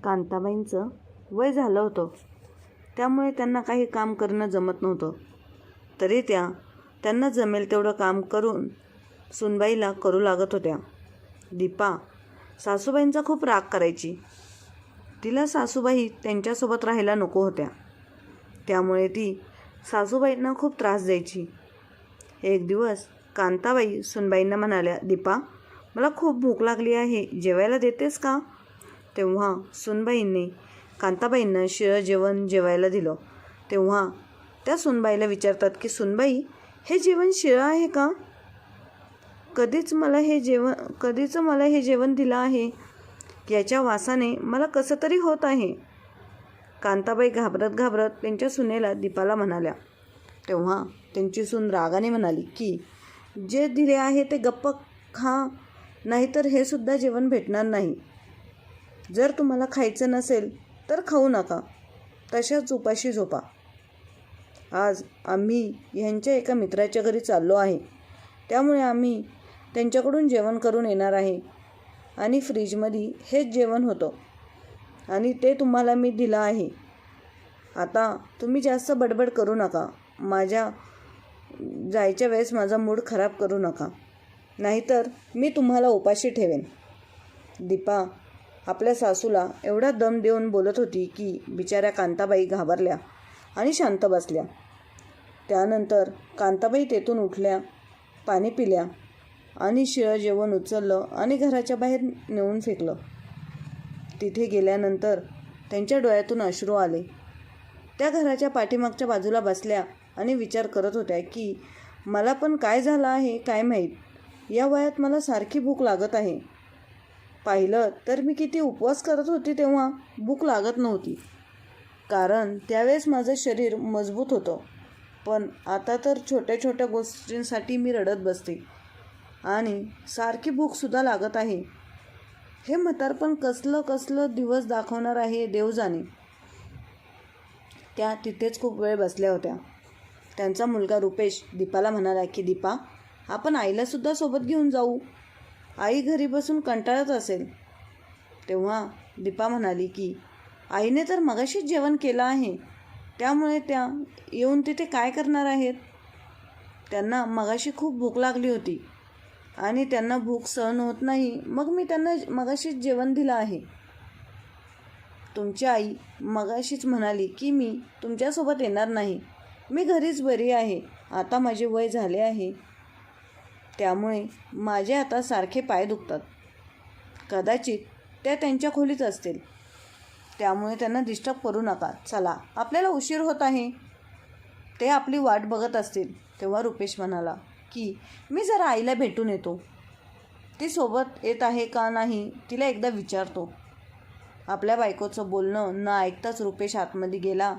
कांताबाईंचं वय झालं होतं, त्यामुळे त्यांना काही काम करणं जमत नव्हतं. तरी त्यांना जमेल तेवढं काम करून सुनबाईला करू लागत होत्या. दीपा सासूबाईंचा खूप राग करायची. तिला सासूबाई त्यांच्यासोबत राहायला नको होत्या, त्यामुळे ती सासूबाईंना खूप त्रास द्यायची. एक दिवस कांताबाई सुनबाईंना म्हणाल्या, दीपा, मला खूप भूक लागली आहे, जेवायला देतेस का? तेव्हा सुनबाईंनी कांताबाईंना शिळं जेवण जेवायला दिलं. तेव्हा त्या सुनबाईला विचारतात की, सुनबाई, हे जेवण शिळं आहे का? कधीच मला हे जेवण दिलं आहे. याच्या वासाने मला कसं तरी होत आहे. कांताबाई घाबरत घाबरत त्यांच्या सुनेला दीपाला म्हणाल्या. तेव्हा त्यांची सून रागाने म्हणाली की, जे दिले आहे ते गप्प खा, नाहीतर हे सुद्धा जेवण भेटणार नाही. जर तुम्हाला खायचं नसेल तर खाऊ नका, तशाच उपाशी झोपा. आज आम्ही ह्यांच्या एका मित्राच्या घरी चाललो आहे, त्यामुळे आम्ही त्यांच्याकडून जेवण करून येणार आहे आणि फ्रीजमध्ये हेच जेवण होतं आणि ते तुम्हाला मी दिलं आहे. आता तुम्ही जास्त बडबड करू नका. माझ्या जायच्या वेळेस माझा मूड खराब करू नका, नाहीतर मी तुम्हाला उपाशी ठेवेन. दीपा आपल्या सासूला एवढा दम देऊन बोलत होती की बिचाऱ्या कांताबाई घाबरल्या आणि शांत बसल्या. त्यानंतर कांताबाई तेथून उठल्या, पाणी पिल्या आणि शिळं जेवण उचललं आणि घराच्या बाहेर नेऊन फेकलं. तिथे गेल्यानंतर त्यांच्या डोळ्यातून अश्रू आले. त्या घराच्या पाठीमागच्या बाजूला बसल्या आणि विचार करत होत्या की मला पण काय झालं आहे काय माहीत, या वयात मला सारखी भूक लागत आहे. पाहिलं तर मी किती उपवास करत होती तेव्हा भूक लागत नव्हती, कारण त्यावेळेस माझं शरीर मजबूत होतं. पण आता तर छोट्या छोट्या गोष्टींसाठी मी रडत बसते आणि सारखी भूकसुद्धा लागत आहे. हे म्हातारपण कसलं दिवस दाखवणार आहे देव जाणे. त्या तिथेच खूप वेळ बसल्या होत्या. त्यांचा मुलगा रुपेश दीपाला म्हणाला की, दीपा, आपण आईलासुद्धा सोबत घेऊन जाऊ. आई घरी बसून कंटाळत असेल. तेव्हा दीपा म्हणाली की, आईने तर मगाशीच जेवण केलं आहे, त्यामुळे त्या येऊन तिथे काय करणार आहेत. त्यांना मगाशी खूप भूक लागली होती आणि त्यांना भूक सहन होत नाही, मग मी त्यांना मगाशीच जेवण दिलं आहे. तुमची आई मगाशीच म्हणाली की मी तुमच्यासोबत येणार नाही, मी घरीच बरी आहे. आता माझे वय झाले आहे, त्यामुळे माझे आता सारखे पाय दुखतात. कदाचित त्या त्यांच्या खोलीत असतील, त्यामुळे त्यांना डिस्टर्ब करू नका. चला, आपल्याला उशीर होत आहे, ते आपली वाट बघत असतील. तेव्हा रुपेश म्हणाला की, मी जरा आईला भेटून येतो. ती सोबत येत आहे का नाही तिला एकदा विचारतो. आपल्या बायकोचं बोलणं न ऐकताच रुपेश आतमध्ये गेला.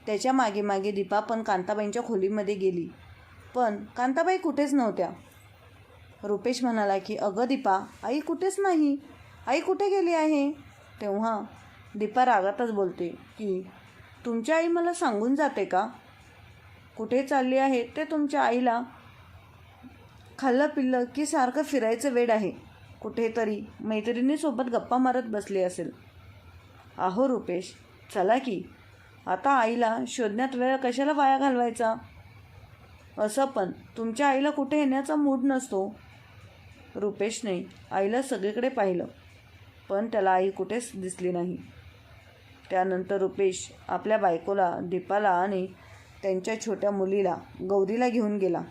त्याच्या मागे मागे दीपा पण कांताबाईंच्या खोलीमध्ये गेली, पण कांताबाई कुठेच नव्हत्या. रुपेश म्हणाला की, अगं दीपा, आई कुठेच नाही, आई कुठे गेली आहे? तेव्हा दीपा रागातच बोलते की, तुमची आई मला सांगून जाते का कुठे चालली आहे ते? तुमच्या आईला खाल्लं पिल्लं की सारखं फिरायचं वेड आहे, कुठेतरी मैत्रिणीसोबत गप्पा मारत बसली असेल. अहो रुपेश, चला की, आता आईला शोधण्यात वेळ कशाला वाया घालवायचा. असं पण तुमच्या आईला कुठे येण्याचा मूड नसतो. रुपेशने आईला सगळीकडे पाहिलं, पण त्याला आई कुठेच दिसली नाही. त्यानंतर रुपेश आपल्या बायकोला, दीपाला आणि त्यांच्या छोट्या मुलीला गौरीला घेऊन गेला.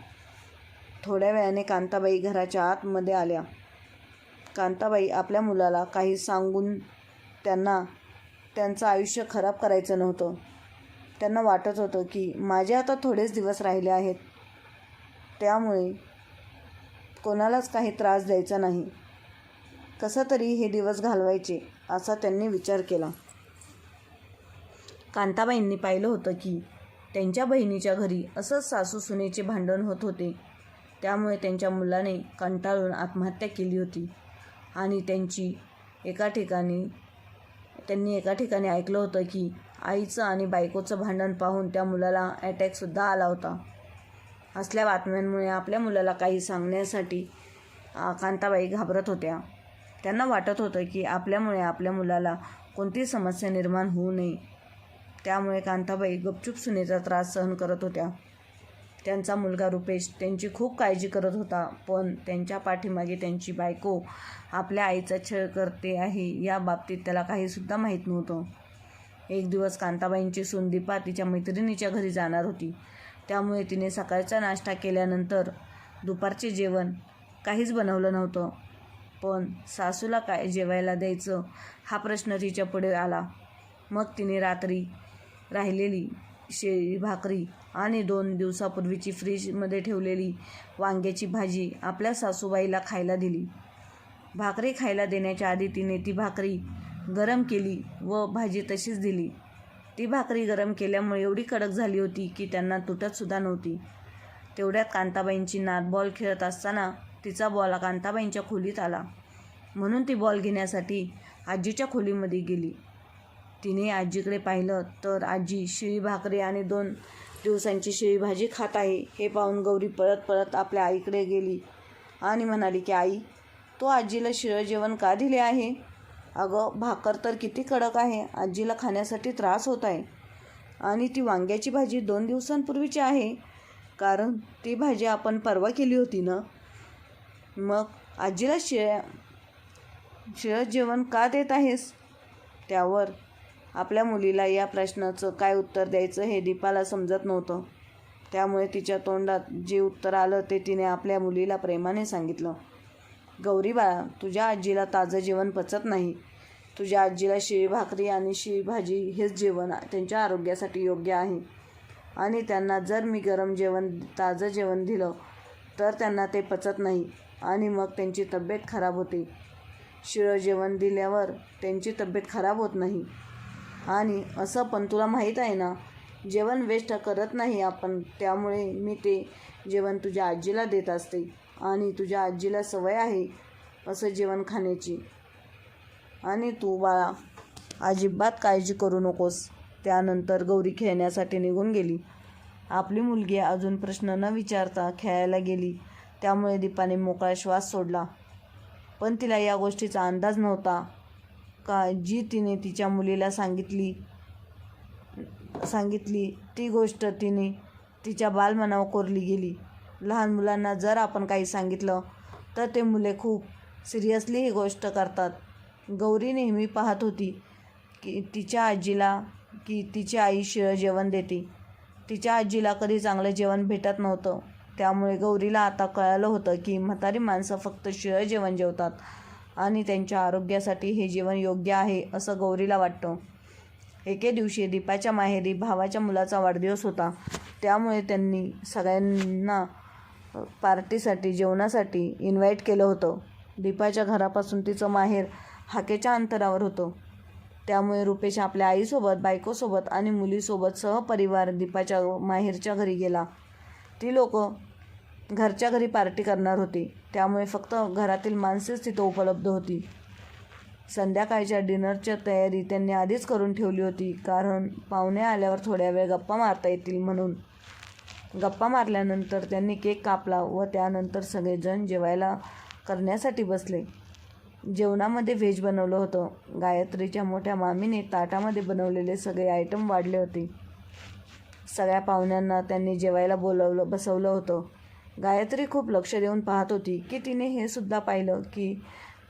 थोड्या वेळाने कांताबाई घराच्या आतमध्ये आल्या. कांताबाई आपल्या मुलाला काही सांगून त्यांचं आयुष्य खराब करायचं नव्हतं. त्यांना वाटत होतं की माझे आता थोडेच दिवस राहिले आहेत, त्यामुळे कोणालाच काही त्रास द्यायचा नाही, कसं तरी हे दिवस घालवायचे असा त्यांनी विचार केला. कांताबाईंनी पाहिलं होतं की त्यांच्या बहिणीच्या घरी असंच सासू सुनेचे भांडण होत होते, त्यामुळे त्यांच्या मुलाने कंटाळून आत्महत्या केली होती. आणि त्यांनी एका ठिकाणी ऐकलं होतं की आईचं आणि बायकोचं भांडण पाहून त्या मुलाला अटॅकसुद्धा आला होता. असल्या बातम्यांमुळे आपल्या मुलाला काही सांगण्यासाठी कांताबाई घाबरत होत्या. त्यांना वाटत होतं की आपल्यामुळे आपल्या मुलाला कोणतीही समस्या निर्माण होऊ नये. त्यामुळे कांताबाई गपचूप सुनेचा त्रास सहन करत होत्या. त्यांचा मुलगा रुपेश त्यांची खूप काळजी करत होता, पण त्यांच्या पाठीमागे त्यांची बायको आपल्या आईचा छळ करते आहे या बाबतीत त्याला काहीसुद्धा माहीत नव्हतं. एक दिवस कांताबाईंची सून दीपा तिच्या मैत्रिणीच्या घरी जाणार होती. त्यामुळे तिने सकाळचा नाश्ता केल्यानंतर दुपारचे जेवण काहीच बनवलं नव्हतं. पण सासूला काय जेवायला द्यायचं हा प्रश्न तिच्या पुढे आला. मग तिने रात्री राहिलेली शेळी भाकरी आणि 2 दिवसापूर्वीची फ्रीजमध्ये ठेवलेली वांग्याची भाजी आपल्या सासूबाईला खायला दिली. भाकरी खायला देण्याच्या आधी तिने ती भाकरी गरम केली व भाजी तशीच दिली. ती भाकरी गरम केल्यामुळे एवढी कडक झाली होती की त्यांना तुटतसुद्धा नव्हती. तेवढ्यात कांताबाईंची नात बॉल खेळत असताना तिचा बॉल कांताबाईंच्या खोलीत आला. म्हणून ती बॉल घेण्यासाठी आजीच्या खोलीमध्ये गेली. तिने आजीकडे पाहिलं तर आजी शिळी भाकरी आणि 2 दिवसांची शिळी भाजी खात आहे. हे पाहून गौरी पळत पळत आपल्या आईकडे गेली आणि म्हणाली की आई, तू आजीला शिळं जेवण का दिले आहे? अगं, भाकर तर किती कडक आहे, आजीला खाण्यासाठी त्रास होत आहे. आणि ती वांग्याची भाजी 2 दिवसांपूर्वीची आहे, कारण ती भाजी आपण परवा केली होती ना. मग आजीला शिळं जेवण का देत आहेस? त्यावर आपल्या मुलीला या प्रश्नाचं काय उत्तर द्यायचं हे दीपाला समजत नव्हतं. त्यामुळे तिच्या तोंडात जे उत्तर आलं ते तिने आपल्या मुलीला प्रेमाने सांगितलं. गौरी बाळा, तुझ्या आजीला ताजं जेवण पचत नाही. तुझ्या आजीला शिळी भाकरी आणि शिळी भाजी हेच जेवण त्यांच्या आरोग्यासाठी योग्य आहे. आणि त्यांना जर मी गरम जेवण ताजं जेवण दिलं तर त्यांना ते पचत नाही आणि मग त्यांची तब्येत खराब होते. शिळं जेवण दिल्यावर त्यांची तब्येत खराब होत नाही. आणि असं पण तुला माहीत आहे ना, जेवण वेस्ट करत नाही आपण. त्यामुळे मी ते जेवण तुझ्या आजीला देत असते आणि तुझ्या आजीला सवय आहे असं जेवण खाण्याची. आणि तू बाळा अजिबात काळजी करू नकोस. त्यानंतर गौरी खेळण्यासाठी निघून गेली. आपली मुलगी अजून प्रश्न न विचारता खेळायला गेली. त्यामुळे दीपाने मोकळा श्वास सोडला. पण तिला या गोष्टीचा अंदाज नव्हता का जी तिने तिच्या मुलीला सांगितली ती गोष्ट तिने तिच्या बालमनावर कोरली गेली. लहान मुलांना जर आपण काही सांगितलं तर ते मुले खूप सिरियसली ही गोष्ट करतात. गौरी नेहमी पाहत होती की तिच्या आजीला की तिची आई शिळं जेवण देते. तिच्या आजीला कधी चांगलं जेवण भेटत नव्हतं. त्यामुळे गौरीला आता कळालं होतं की म्हातारी माणसं फक्त शिळं जेवण जेवतात आणि त्यांच्या आरोग्यासाठी हे जेवण योग्य आहे असं गौरीला वाटतं. एके दिवशी दीपाच्या माहेरी भावाच्या मुलाचा वाढदिवस होता. त्यामुळे त्यांनी सगळ्यांना पार्टीसाठी जेवणासाठी इन्व्हाइट केलं होतं. दीपाच्या घरापासून तिचं माहेर हाकेच्या अंतरावर होतं. त्यामुळे रुपेश आपल्या आईसोबत, बायकोसोबत आणि मुलीसोबत सहपरिवार दीपाच्या माहेरच्या घरी गेला. ती लोक घरच्या घरी पार्टी करणार होती. त्यामुळे फक्त घरातील माणसेच तिथं उपलब्ध होती. संध्याकाळच्या डिनरच्या तयारी त्यांनी आधीच करून ठेवली होती, कारण पाहुणे आल्यावर थोड्या वेळ गप्पा मारता येतील म्हणून. गप्पा मारल्यानंतर त्यांनी केक कापला व त्यानंतर सगळेजण जेवायला करण्यासाठी बसले. जेवणामध्ये व्हेज बनवलं होतं. गायत्रीच्या मोठ्या मामीने ताटामध्ये बनवलेले सगळे आयटम वाढले होते. सगळ्या पाहुण्यांना त्यांनी जेवायला बसवलं होतं. गायत्री खूप लक्ष देऊन पाहत होती की तिने हे सुद्धा पाहिलं की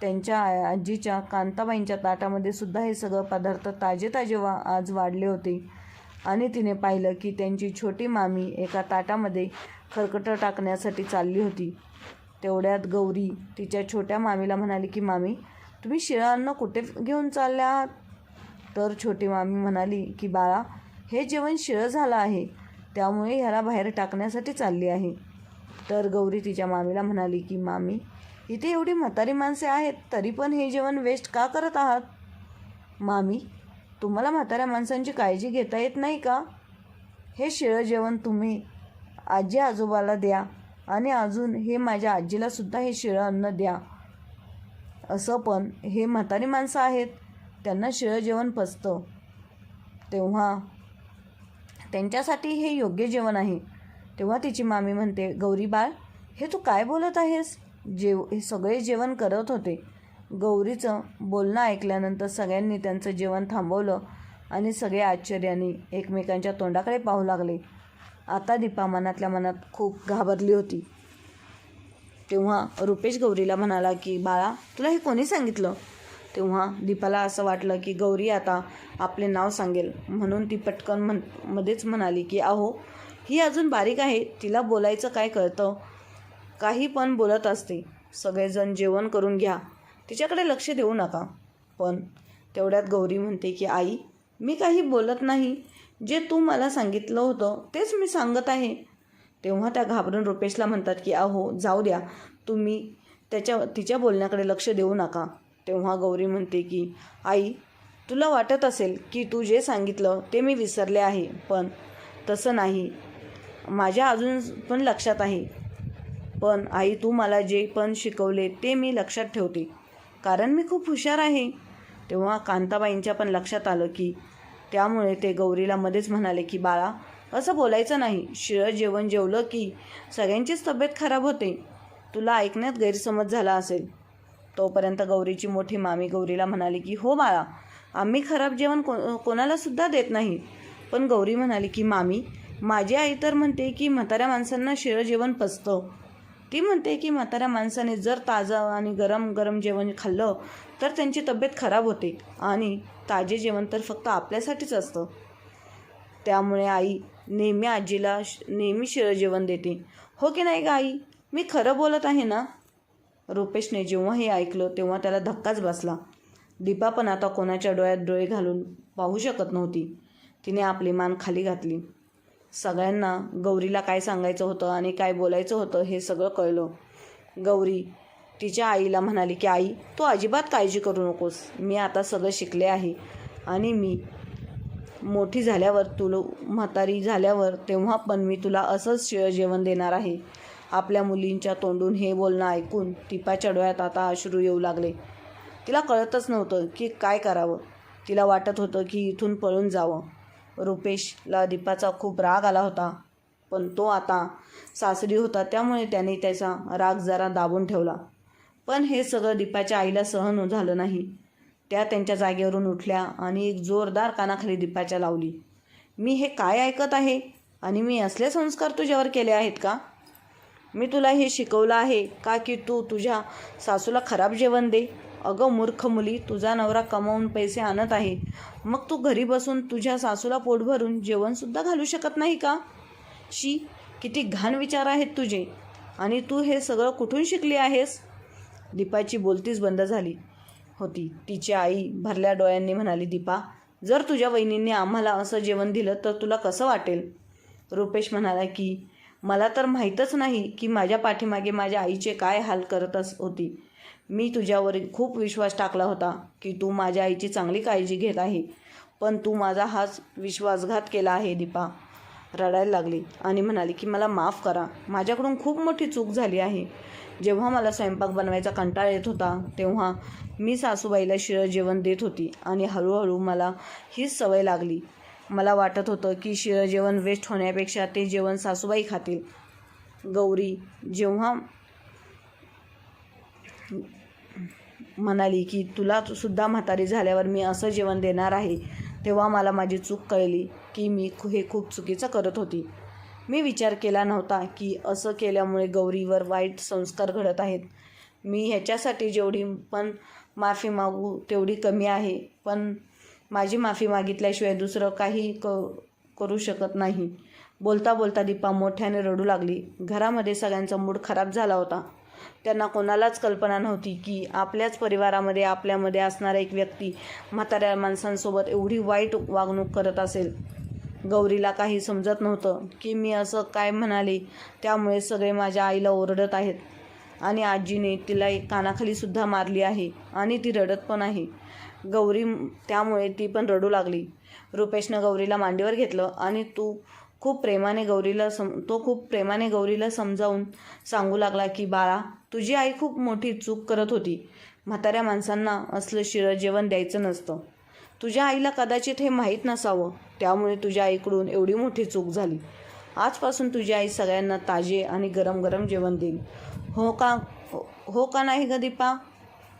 त्यांच्या आजीच्या कांताबाईंच्या ताटामध्ये सुद्धा हे सगळं पदार्थ ताजे आज वाढले होते. आणि तिने पाहिलं की त्यांची छोटी मामी एका ताटामध्ये खरकटं टाकण्यासाठी चालली होती. तेवढ्यात गौरी तिच्या छोट्या मामीला म्हणाली की मामी, तुम्ही शिळं अन्न कुठे घेऊन चालल्या आहात? तर छोटी मामी म्हणाली की बाळा, हे जेवण शिळं झालं आहे, त्यामुळे ह्याला बाहेर टाकण्यासाठी चालली आहे. तर गौरी तिच्या मामीला म्हणाली की मामी, इथे एवढी म्हातारी माणसे आहेत तरी पण हे जेवण वेस्ट का करत आहात? मामी, तुम्हाला म्हाताऱ्या माणसांची काळजी घेता येत नाही का? हे शिळं जेवण तुम्ही आजी आजोबाला द्या आणि अजून हे माझ्या आजीलासुद्धा हे शिळं अन्न द्या. असं पण हे म्हातारी माणसं आहेत, त्यांना शिळं जेवण पचतं, तेव्हा त्यांच्यासाठी हे योग्य जेवण आहे. तेव्हा तिची मामी म्हणते, गौरी बाळ, हे तू काय बोलत आहेस? हे सगळे जेवण करत होते. गौरीचं बोलणं ऐकल्यानंतर सगळ्यांनी त्यांचं जेवण थांबवलं आणि सगळे आश्चर्याने एकमेकांच्या तोंडाकडे पाहू लागले. आता दीपा मनातल्या मनात खूप घाबरली होती. तेव्हा रुपेश गौरीला म्हणाला की बाळा, तुला हे कोणी सांगितलं? तेव्हा दीपाला असं वाटलं की गौरी आता आपले नाव सांगेल, म्हणून ती पटकन मध्येच म्हणाली की अहो, ही अजून बारीक आहे, तिला बोलायचं काय कळतं, काही पण बोलत असते. सगळेजण जेवण करून घ्या, तिच्याकडे लक्ष देऊ नका. पण तेवढ्यात गौरी म्हणते की आई, मी काही बोलत नाही, जे तू मला सांगितलं होतं तेच मी सांगत आहे. तेव्हा त्या घाबरून रुपेशला म्हणतात की अहो जाऊ द्या, तुम्ही तिच्या बोलण्याकडे लक्ष देऊ नका. तेव्हा गौरी म्हणते की आई, तुला वाटत असेल की तू जे सांगितलं ते मी विसरले आहे, पण तसं नाही, माझ्या अजून पण लक्षात आहे. पण आई, तू मला जे पण शिकवले ते मी लक्षात ठेवते, कारण मी खूप हुशार आहे. तेव्हा कांताबाईंच्या पण लक्षात आलं की त्यामुळे ते गौरीला मध्येच म्हणाले की बाळा, असं बोलायचं नाही, शिळं जेवण जेवलं की सगळ्यांचीच तब्येत खराब होते. तुला ऐकण्यात गैरसमज झाला असेल. तोपर्यंत गौरीची मोठी मामी गौरीला म्हणाली की हो बाळा, आम्ही खराब जेवण कोणालासुद्धा देत नाही. पण गौरी म्हणाली की मामी, माझी आई तर म्हणते की म्हाताऱ्या माणसांना शिळं जेवण पचतं. ती म्हणते की म्हाताऱ्या माणसाने जर ताजं आणि गरम गरम जेवण खाल्लं तर त्यांची तब्येत खराब होते, आणि ताजे जेवण तर फक्त आपल्यासाठीच असतं. त्यामुळे आई नेहमी आजीला नेहमी शिळं जेवण देते. हो की नाही ग आई, मी खरं बोलत आहे ना? रुपेशने जेव्हा हे ऐकलं तेव्हा त्याला धक्काच बसला. दीपा पण आता कोणाच्या डोळ्यात डोळे घालून पाहू शकत नव्हती. तिने आपली मान खाली घातली. सगळ्यांना गौरीला काय सांगायचं होतं आणि काय बोलायचं होतं हे सगळं कळलं. गौरी तिच्या आईला म्हणाली की आई, तू अजिबात काळजी करू नकोस, मी आता सगळं शिकले आहे, आणि मी मोठी झाल्यावर, तुला म्हातारी झाल्यावर, तेव्हा पण मी तुला असंच शिळं जेवण देणार आहे. आपल्या मुलींच्या तोंडून हे बोलणं ऐकून दीपाच्या डोळ्यात आता अश्रू येऊ लागले. तिला कळतच नव्हतं की काय करावं. तिला वाटत होतं की इथून पळून जावं. रुपेशला दीपाचा खूप राग आला होता, पण तो आता सासरी होता त्यामुळे त्याने त्याचा राग जरा दाबून ठेवला. पण हे सगळं दीपाच्या आईला सहन झालं नाही. त्या त्यांच्या जागेवरून उठल्या आणि एक जोरदार कानाखाली दीपाच्या लावली. मी हे काय ऐकत आहे, आणि मी असले संस्कार तुझ्यावर केले आहेत का? मी तुला हे शिकवलं आहे का की तू तुझ्या सासूला खराब जेवण दे? अगं मूर्ख मुली, तुझा नवरा कमावून पैसे आणत आहे, मग तू घरी बसून तुझ्या सासूला पोट भरून जेवणसुद्धा घालू शकत नाही का? शी, किती घाण विचार आहेत तुझे, आणि तू हे सगळं कुठून शिकली आहेस? दीपाची बोलतीच बंद झाली होती. तिची आई भरल्या डोळ्यांनी म्हणाली, दीपा, जर तुझ्या वहिनींनी आम्हाला असं जेवण दिलं तर तुला कसं वाटेल? रुपेश म्हणाला की मला तर माहीतच नाही की माझ्या पाठीमागे माझ्या आईचे काय हाल करत होती. मी तुझ्यावर खूप विश्वास टाकला होता की तू माझ्या आईची चांगली काळजी घेत आहे, पण तू माझा हाच विश्वासघात केला आहे. दीपा रडायला लागली आणि म्हणाली की मला माफ करा, माझ्याकडून खूप मोठी चूक झाली आहे. जेव्हा मला स्वयंपाक बनवायचा कंटाळा येत होता तेव्हा मी सासूबाईला शिळं जेवण देत होती, आणि हळूहळू मला हीच सवय लागली. मला वाटत होतं की शिळं जेवण वेस्ट होण्यापेक्षा ते जेवण सासूबाई खातील. गौरी जेव्हा म्हणाली की तुला सुद्धा म्हातारी झाल्यावर मी असं जेवण देणार आहे, तेव्हा मला माझी चूक कळली की मी हे खूप चुकीचं करत होती. मी विचार केला नव्हता की असं केल्यामुळे गौरीवर वाईट संस्कार घडत आहेत. मी ह्याच्यासाठी जेवढी पण माफी मागू तेवढी कमी आहे, पण माझी माफी मागितल्याशिवाय दुसरं काही करू शकत नाही. बोलता बोलता दीपा मोठ्याने रडू लागली. घरामध्ये सगळ्यांचा मूड खराब झाला होता. त्यांना कोणालाच कल्पना नव्हती की आपल्याच परिवारामध्ये आपल्यामध्ये असणारा एक व्यक्ती म्हाताऱ्या माणसांसोबत एवढी वाईट वागणूक करत असेल. गौरीला काही समजत नव्हतं की मी असं काय म्हणाले, त्यामुळे सगळे माझ्या आईला ओरडत आहेत, आणि आजीने तिला एक कानाखालीसुद्धा मारली आहे, आणि ती रडत पण आहे. गौरी त्यामुळे ती पण रडू लागली. रुपेशनं गौरीला मांडीवर घेतलं आणि तो खूप प्रेमाने गौरीला समजावून सांगू लागला की बाळा, तुझी आई खूप मोठी चूक करत होती. म्हाताऱ्या माणसांना असलं शिळं जेवण द्यायचं नसतं. तुझ्या आईला कदाचित हे माहीत नसावं, त्यामुळे तुझ्या आईकडून एवढी मोठी चूक झाली. आजपासून तुझी आई सगळ्यांना ताजे आणि गरम गरम जेवण देईल. हो का नाही ग दीपा?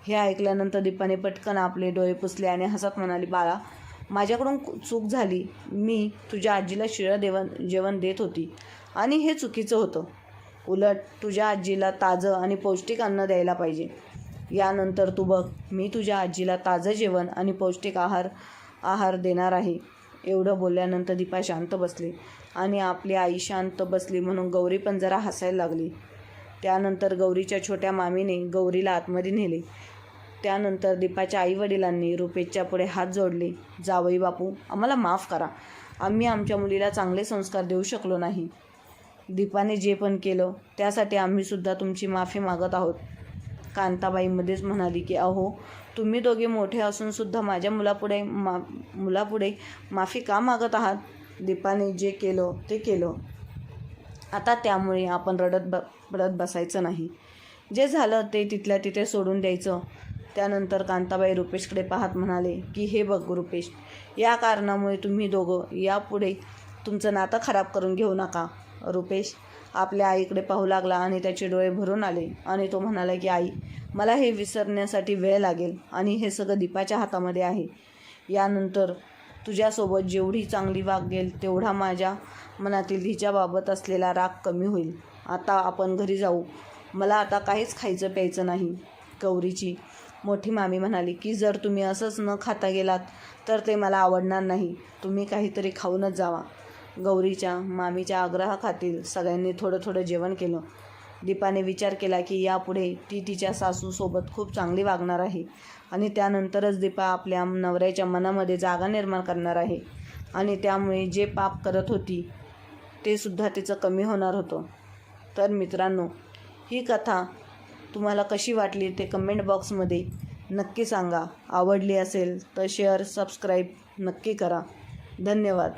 हे ऐकल्यानंतर दीपाने पटकन आपले डोळे पुसले आणि हसत म्हणाली, बाळा, माझ्याकडून चूक झाली. मी तुझ्या आजीला शिळं जेवण देत होती आणि हे चुकीचं होतं. उलट तुझ्या आजीला ताजं आणि पौष्टिक अन्न द्यायला पाहिजे. यानंतर तू बघ, मी तुझ्या आजीला ताजं जेवण आणि पौष्टिक आहार देणार आहे. एवढं बोलल्यानंतर दीपा शांत बसली आणि आपली आई शांत बसली म्हणून गौरी पण जरा हसायला लागली. त्यानंतर गौरीच्या छोट्या मामीने गौरीला आतमध्ये नेले. त्यानंतर दीपाच्या आईवडिलांनी रुपेशच्या पुढे हात जोडले. जावई बापू, आम्हाला माफ करा. आम्ही आमच्या मुलीला चांगले संस्कार देऊ शकलो नाही. दीपाने जे पण केलं त्यासाठी आम्हीसुद्धा तुमची माफी मागत आहोत. कांताबाई मध्येच म्हणाली की अहो, तुम्ही दोघे मोठे असूनसुद्धा माझ्या मुलापुढे माफी का मागत आहात? दीपाने जे केलं ते केलं. आता त्यामुळे आपण रडत बसायचं नाही. जे झालं ते तिथल्या तिथे सोडून द्यायचं. त्यानंतर कांताबाई रुपेशकडे पाहत म्हणाले की हे बघ रुपेश, या कारणामुळे तुम्ही दोघं यापुढे तुमचं नातं खराब करून घेऊ नका. रुपेश आपल्या आईकडे पाहू लागला आणि त्याचे डोळे भरून आले आणि तो म्हणाला की आई, मला हे विसरण्यासाठी वेळ लागेल आणि हे सगळं दीपाच्या हातामध्ये आहे. यानंतर तुझ्यासोबत जेवढी चांगली वागेल तेवढा माझ्या मनातील हिच्याबाबत असलेला राग कमी होईल. आता आपण घरी जाऊ. मला आता काहीच खायचं प्यायचं नाही. गौरीची मोठी मामी म्हणाली की जर तुम्ही असंच न खाता गेलात तर ते मला आवडणार नाही. तुम्ही काहीतरी खाऊनच जावा. गौरीच्या मामीच्या आग्रहाखातीर सगळ्यांनी थोडं थोडं जेवण केलं. दीपाने विचार केला की यापुढे ती तिच्या सासूसोबत खूप चांगली वागणार आहे आणि त्यानंतरच दीपा आपल्या नवऱ्याच्या मनामध्ये जागा निर्माण करणार आहे आणि त्यामुळे जे पाप करत होती ते सुद्धा तिचं कमी होणार होतं. तर मित्रांनो, ही कथा तुम्हाला कशी वाटली ते कमेंट बॉक्समध्ये नक्की सांगा. आवडली असेल तर शेअर, सबस्क्राईब नक्की करा. धन्यवाद.